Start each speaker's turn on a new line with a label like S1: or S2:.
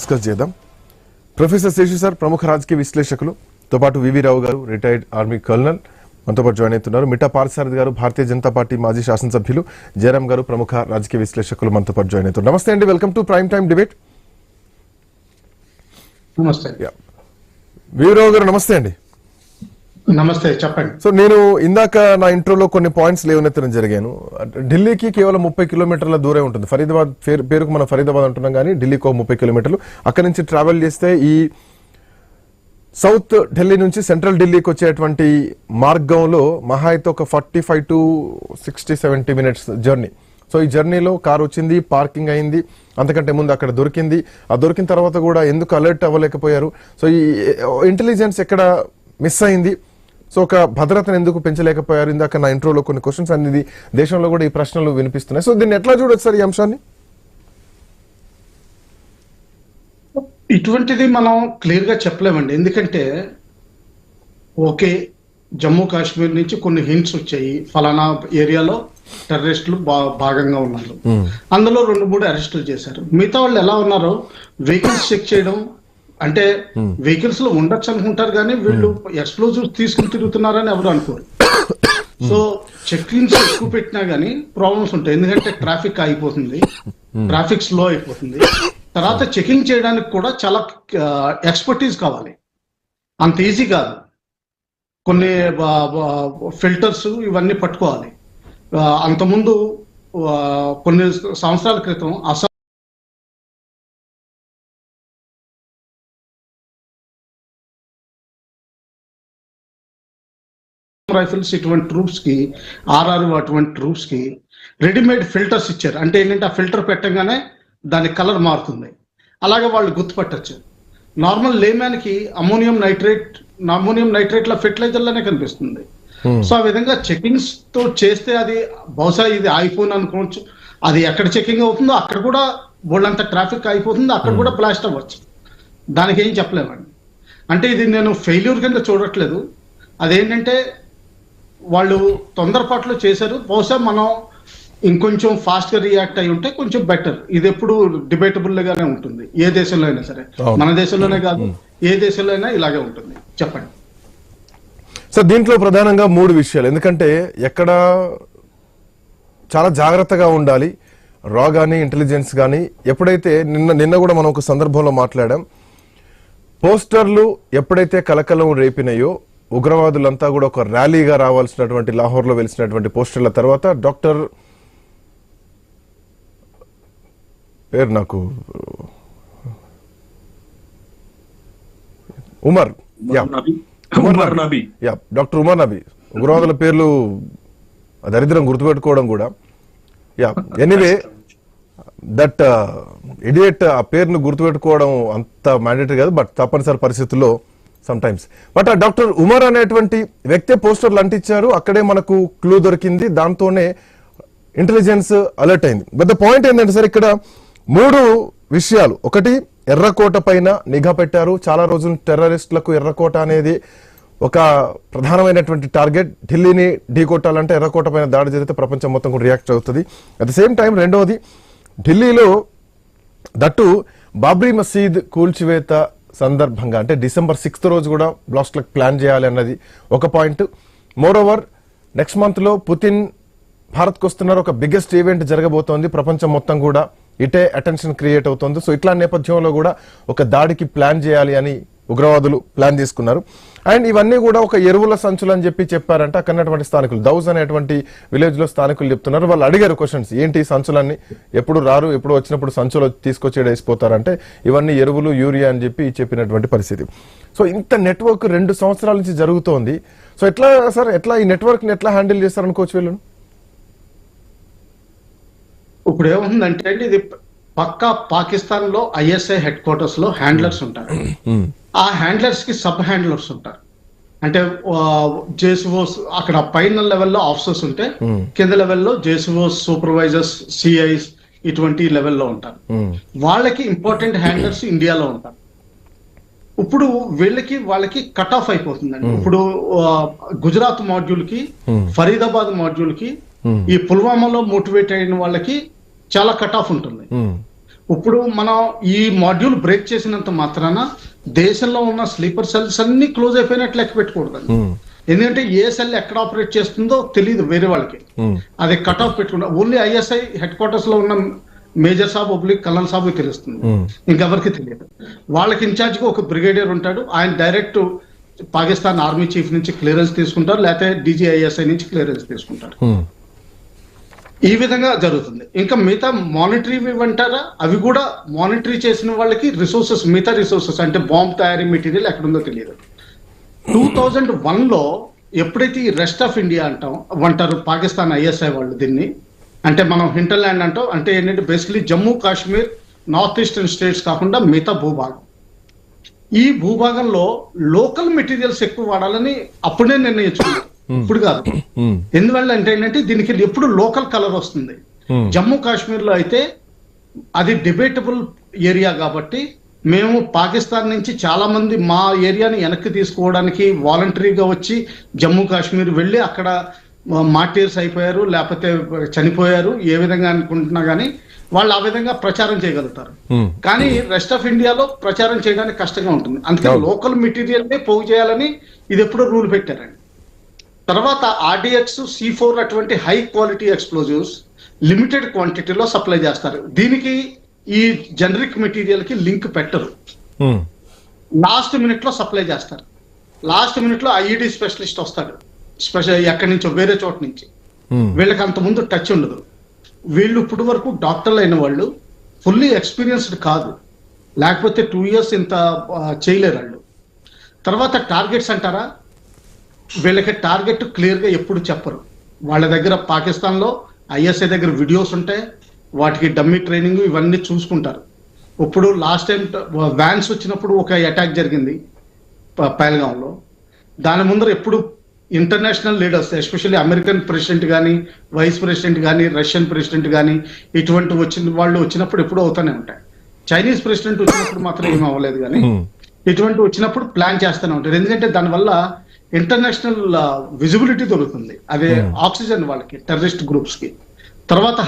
S1: Discuss చేద్దాం. Professor Seshu sir ప్రముఖ రాజకీయ విశ్లేషకులు, తో పాటు వివి రావు గారు రిటైర్డ్ ఆర్మీ కల్నల్ మనతో పాటు జాయిన్ అవుతున్నారు. మిట్టా పార్థసారథి గారు భారతీయ జనతా పార్టీ మాజీ శాసనసభ్యులు, జయరాం గారు ప్రముఖ రాజకీయ విశ్లేషకులు మనతో పాటు జాయిన్ అవుతున్నారు. నమస్తే అండి, welcome to prime time debate.
S2: నమస్తే
S1: వివి రావు గారు నమస్తే అండి.
S2: నమస్తే, చెప్పండి.
S1: సో నేను ఇందాక నా ఇంట్రోలో కొన్ని పాయింట్స్ లేవనెత్తడం జరిగాను. ఢిల్లీకి కేవలం 30 కిలోమీటర్ల దూరం ఉంటుంది. ఫరీదాబాద్ పేరుకు మనం ఫరీదాబాద్ అంటున్నాం, కానీ ఢిల్లీకి 30 కిలోమీటర్లు. అక్కడి నుంచి ట్రావెల్ చేస్తే ఈ సౌత్ ఢిల్లీ నుంచి సెంట్రల్ ఢిల్లీకి వచ్చేటువంటి మార్గంలో మహా అయితే ఒక 45 to 60-70 మినిట్స్ జర్నీ. సో ఈ జర్నీలో కార్ వచ్చింది, పార్కింగ్ అయింది, అంతకంటే ముందు అక్కడ దొరికింది. ఆ దొరికిన తర్వాత కూడా ఎందుకు అలర్ట్ అవ్వలేకపోయారు? సో ఈ ఇంటెలిజెన్స్ ఎక్కడ మిస్ అయింది? సో ఒక భద్రతను ఎందుకు పెంచలేకపోయారు? ఇందాక నా ఇంట్రోలో కొన్ని క్వశ్చన్స్ అనేది దేశంలో కూడా ఈ ప్రశ్నలు వినిపిస్తున్నాయి. సో దీన్ని ఎట్లా చూడొచ్చు సార్ ఈ అంశాన్ని?
S2: ఇటువంటిది మనం క్లియర్ గా చెప్పలేమండి. ఎందుకంటే ఓకే, జమ్మూ కాశ్మీర్ నుంచి కొన్ని హింట్స్ వచ్చాయి, ఫలానా ఏరియాలో టెర్రరిస్టులు భాగంగా ఉన్నారు. అందులో 2-3 అరెస్టులు చేశారు. మిగతా వాళ్ళు ఎలా ఉన్నారో వెహికల్స్ చెక్ చేయడం, అంటే వెహికల్స్ లో ఉండొచ్చు అనుకుంటారు, కానీ వీళ్ళు ఎక్స్ప్లోజివ్స్ తీసుకుని తిరుగుతున్నారని ఎవరు అనుకోరు. సో చెక్కింగ్స్ ఎక్కువ పెట్టినా గానీ ప్రాబ్లమ్స్ ఉంటాయి. ఎందుకంటే ట్రాఫిక్ ఆగిపోతుంది, ట్రాఫిక్ స్లో అయిపోతుంది. తర్వాత చెకింగ్ చేయడానికి కూడా చాలా ఎక్స్పర్టీస్ కావాలి, అంత ఈజీ కాదు. కొన్ని ఫిల్టర్స్ ఇవన్నీ పట్టుకోవాలి. అంతకుముందు కొన్ని సంవత్సరాల క్రితం అస్సాం రైఫిల్స్ ఇటువంటి ట్రూప్స్ కి, ఆర్ఆర్ అటువంటి ట్రూప్స్ కి రెడీమేడ్ ఫిల్టర్స్ ఇచ్చారు. అంటే ఏంటంటే ఆ ఫిల్టర్ పెట్టగానే దాని కలర్ మారుతుంది, అలాగే వాళ్ళు గుర్తుపట్టచ్చు. నార్మల్ లేమ్యాన్ కి అమోనియం నైట్రేట్ లా ఫెర్టిలైజర్ లానే కనిపిస్తుంది. సో ఆ విధంగా చెకింగ్స్ తో చేస్తే అది బహుశా ఇది ఐఫోన్ అనుకోవచ్చు. అది ఎక్కడ చెకింగ్ అవుతుందో అక్కడ కూడా బోల్డంత ట్రాఫిక్ అయిపోతుంది, అక్కడ కూడా బ్లాస్ట్ అవ్వచ్చు. దానికి ఏం చెప్పలేమండి. అంటే ఇది నేను ఫెయిల్యూర్ కింద చూడట్లేదు. అదేంటంటే వాళ్ళు తొందరపాట్లో చేశారు. బహుశా మనం ఇంకొంచెం ఫాస్ట్ గా రియాక్ట్ అయి ఉంటే కొంచెం బెటర్. ఇది ఎప్పుడు డిబేటబుల్ గానే ఉంటుంది, ఏ దేశంలో అయినా సరే. మన దేశంలోనే కాదు, ఏ దేశంలో అయినా ఇలాగే ఉంటుంది. చెప్పండి
S1: సో దీంట్లో ప్రధానంగా 3 విషయాలు. ఎందుకంటే ఎక్కడ చాలా జాగ్రత్తగా ఉండాలి, రా కానీ ఇంటెలిజెన్స్ కానీ. ఎప్పుడైతే నిన్న కూడా మనం ఒక సందర్భంలో మాట్లాడాం, పోస్టర్లు ఎప్పుడైతే కలకలం రేపినాయో, ఉగ్రవాదులంతా కూడా ఒక ర్యాలీగా రావాల్సినటువంటి లాహోర్లో వెలిసినటువంటి పోస్టర్ల తర్వాత డాక్టర్ పేరు నాకు డాక్టర్ ఉమర్ నబీ, ఉగ్రవాదుల పేర్లు దరిద్రం గుర్తుపెట్టుకోవడం కూడా. ఎనీవే దట్ ఇడియట్ ఆ పేరును గుర్తుపెట్టుకోవడం అంత మ్యాండేటరీ కాదు, బట్ తప్పనిసరి పరిస్థితుల్లో సమ్ టైమ్స్. బట్ ఆ డాక్టర్ ఉమర్ అనేటువంటి వ్యక్తి పోస్టర్లు అంటించారు, అక్కడే మనకు క్లూ దొరికింది, దాంతోనే ఇంటెలిజెన్స్ అలర్ట్ అయింది. బట్ ద పాయింట్ ఏంటంటే సార్, ఇక్కడ 3 విషయాలు. ఒకటి, ఎర్రకోట పైన నిఘా పెట్టారు. చాలా రోజులు టెర్రరిస్టులకు ఎర్రకోట అనేది ఒక ప్రధానమైనటువంటి టార్గెట్. ఢిల్లీని ఢీకొట్టాలంటే ఎర్రకోట పైన దాడి జరిగితే ప్రపంచం మొత్తం కూడా రియాక్ట్ అవుతుంది. అట్ ద సేమ్ టైం రెండవది, ఢిల్లీలో దట్టు బాబ్రీ మసీద్ కూల్చివేత సందర్భంగా అంటే December 6th రోజు కూడా బ్లాస్ట్లకు ప్లాన్ చేయాలి అన్నది ఒక పాయింట్. మోరోవర్ నెక్స్ట్ మంత్ లో పుతిన్ భారత్కు వస్తున్నారు, ఒక బిగ్గెస్ట్ ఈవెంట్ జరగబోతోంది, ప్రపంచం మొత్తం కూడా ఇటే అటెన్షన్ క్రియేట్ అవుతుంది. సో ఇట్లా నేపథ్యంలో కూడా ఒక దాడికి ప్లాన్ చేయాలి అని ఉగ్రవాదులు ప్లాన్ తీసుకున్నారు. అండ్ ఇవన్నీ కూడా ఒక ఎరువుల సంచులు అని చెప్పారంటే అక్కడటువంటి స్థానికులు, దౌజ్ అనేటువంటి విలేజ్ లో స్థానికులు చెప్తున్నారు. వాళ్ళు అడిగారు క్వశ్చన్స్, ఏంటి సంచులన్నీ, ఎప్పుడు రారు, ఎప్పుడు వచ్చినప్పుడు సంచులు తీసుకొచ్చి వేసిపోతారంటే ఇవన్నీ ఎరువులు, యూరియా అని చెప్పినటువంటి పరిస్థితి. సో ఇంత నెట్వర్క్ 2 సంవత్సరాల నుంచి జరుగుతోంది. సో ఎట్లా సార్, ఎట్లా ఈ నెట్వర్క్ ని ఎట్లా హ్యాండిల్ చేస్తారనుకోవచ్చు వీళ్ళను?
S2: ఇప్పుడు ఏముందంటే ఇది పక్కా పాకిస్తాన్ లో ISI హెడ్ క్వార్టర్స్ లో హ్యాండ్లర్స్ ఉంటారు. ఆ హ్యాండ్లర్స్ కి సబ్ హ్యాండ్లర్స్ ఉంటారు. అంటే జేసీఓస్ అక్కడ పైన లెవెల్లో ఆఫీసర్స్ ఉంటే, కింద లెవెల్లో జేసీఓస్, సూపర్వైజర్స్, CIs ఇటువంటి లెవెల్లో ఉంటారు. వాళ్ళకి ఇంపార్టెంట్ హ్యాండ్లర్స్ ఇండియాలో ఉంటారు. ఇప్పుడు వాళ్ళకి కట్ ఆఫ్ అయిపోతుందండి. ఇప్పుడు గుజరాత్ మాడ్యూల్ కి, ఫరీదాబాద్ మాడ్యూల్ కి, ఈ పుల్వామాలో మోటివేట్ అయిన వాళ్ళకి చాలా కట్ ఆఫ్ ఉంటుంది. ఇప్పుడు మనం ఈ మాడ్యూల్ బ్రేక్ చేసినంత మాత్రాన దేశంలో ఉన్న స్లీపర్ సెల్స్ అన్ని క్లోజ్ అయిపోయినట్లు లెక్క పెట్టుకూడదు. ఎందుకంటే ఏ సెల్ ఎక్కడ ఆపరేట్ చేస్తుందో తెలియదు వేరే వాళ్ళకి. అది కట్ ఆఫ్ పెట్టుకుంటా ఓన్లీ ఐఎస్ఐ హెడ్ క్వార్టర్స్ లో ఉన్న మేజర్ సాబ్ ఒబ్లిక్ కల్నల్ సాబ్ తెలుస్తుంది, ఇంకెవరికి తెలియదు. వాళ్ళకి ఇన్ఛార్జ్ గా ఒక బ్రిగేడియర్ ఉంటాడు, ఆయన డైరెక్ట్ పాకిస్తాన్ ఆర్మీ చీఫ్ నుంచి క్లియరెన్స్ తీసుకుంటారు, లేకపోతే డీజీఐఎస్ఐ నుంచి క్లియరెన్స్ తీసుకుంటారు. ఈ విధంగా జరుగుతుంది. ఇంకా మిగతా మానిటరీ అంటారా, అవి కూడా మానిటరీ చేసిన వాళ్ళకి రిసోర్సెస్, మిగతా రిసోర్సెస్ అంటే బాంబ్ తయారీ మెటీరియల్ ఎక్కడుందో తెలియదు. 2001 లో ఎప్పుడైతే ఈ రెస్ట్ ఆఫ్ ఇండియా అంటారు పాకిస్తాన్ ఐఎస్ఐ వాళ్ళు దీన్ని, అంటే మనం హింటర్లాండ్ అంటాం, అంటే ఏంటంటే basically Jammu Kashmir north eastern states కాకుండా మిగతా భూభాగం. ఈ భూభాగంలో లోకల్ మెటీరియల్స్ ఎక్కువ వాడాలని అప్పుడే నిర్ణయించుకున్నారు, ఇప్పుడు కాదు. ఎందువల్ల అంటే ఏంటంటే దీనికి ఎప్పుడు లోకల్ కలర్ వస్తుంది. జమ్మూ కాశ్మీర్ లో అయితే అది డిబేటబుల్ ఏరియా కాబట్టి మేము పాకిస్తాన్ నుంచి చాలా మంది మా ఏరియాని వెనక్కి తీసుకోవడానికి వాలంటరీగా వచ్చి జమ్మూ కాశ్మీర్ వెళ్ళి అక్కడ మార్టీర్స్ అయిపోయారు, లేకపోతే చనిపోయారు, ఏ విధంగా అనుకుంటున్నా కానీ వాళ్ళు ఆ విధంగా ప్రచారం చేయగలుగుతారు. కానీ రెస్ట్ ఆఫ్ ఇండియాలో ప్రచారం చేయడానికి కష్టంగా ఉంటుంది. అందుకని లోకల్ మెటీరియల్ నే పోగు చేయాలని ఇది ఎప్పుడో రూల్ పెట్టారండి. తర్వాత RDX, C4 అటువంటి హై క్వాలిటీ ఎక్స్ప్లోజివ్స్ లిమిటెడ్ క్వాంటిటీలో సప్లై చేస్తారు. దీనికి ఈ జనరిక్ మెటీరియల్ కి లింక్ పెట్టరు, లాస్ట్ మినిట్ లో సప్లై చేస్తారు. లాస్ట్ మినిట్ లో IED స్పెషలిస్ట్ వస్తాడు, ఎక్కడి నుంచో వేరే చోట నుంచి. వీళ్ళకి అంత ముందు టచ్ ఉండదు. వీళ్ళు ఇప్పటి వరకు డాక్టర్లు అయిన వాళ్ళు, ఫుల్లీ ఎక్స్పీరియన్స్డ్ కాదు, లేకపోతే 2 years ఇంత చేయలేరు వాళ్ళు. తర్వాత టార్గెట్స్ అంటారా, వీళ్ళకి టార్గెట్ క్లియర్ గా ఎప్పుడు చెప్పరు. వాళ్ళ దగ్గర పాకిస్తాన్ లో ISI దగ్గర వీడియోస్ ఉంటాయి, వాటికి డమ్మీ ట్రైనింగ్ ఇవన్నీ చూసుకుంటారు. ఇప్పుడు లాస్ట్ టైం వ్యాన్స్ వచ్చినప్పుడు ఒక అటాక్ జరిగింది పహల్గాంలో. దాని ముందర ఎప్పుడు international leaders, especially American president కానీ, వైస్ ప్రెసిడెంట్ కానీ, రష్యన్ ప్రెసిడెంట్ కానీ, ఇటువంటి వాళ్ళు వచ్చినప్పుడు ఎప్పుడు అవుతూనే ఉంటాయి. చైనీస్ ప్రెసిడెంట్ వచ్చినప్పుడు మాత్రం ఏం అవ్వలేదు, కానీ ఇటువంటి వచ్చినప్పుడు ప్లాన్ చేస్తూనే ఉంటారు. ఎందుకంటే దానివల్ల ఇంటర్నేషనల్ విజిబిలిటీ దొరుకుతుంది, అదే ఆక్సిజన్ వాళ్ళకి టెర్రరిస్ట్ గ్రూప్స్ కి. తర్వాత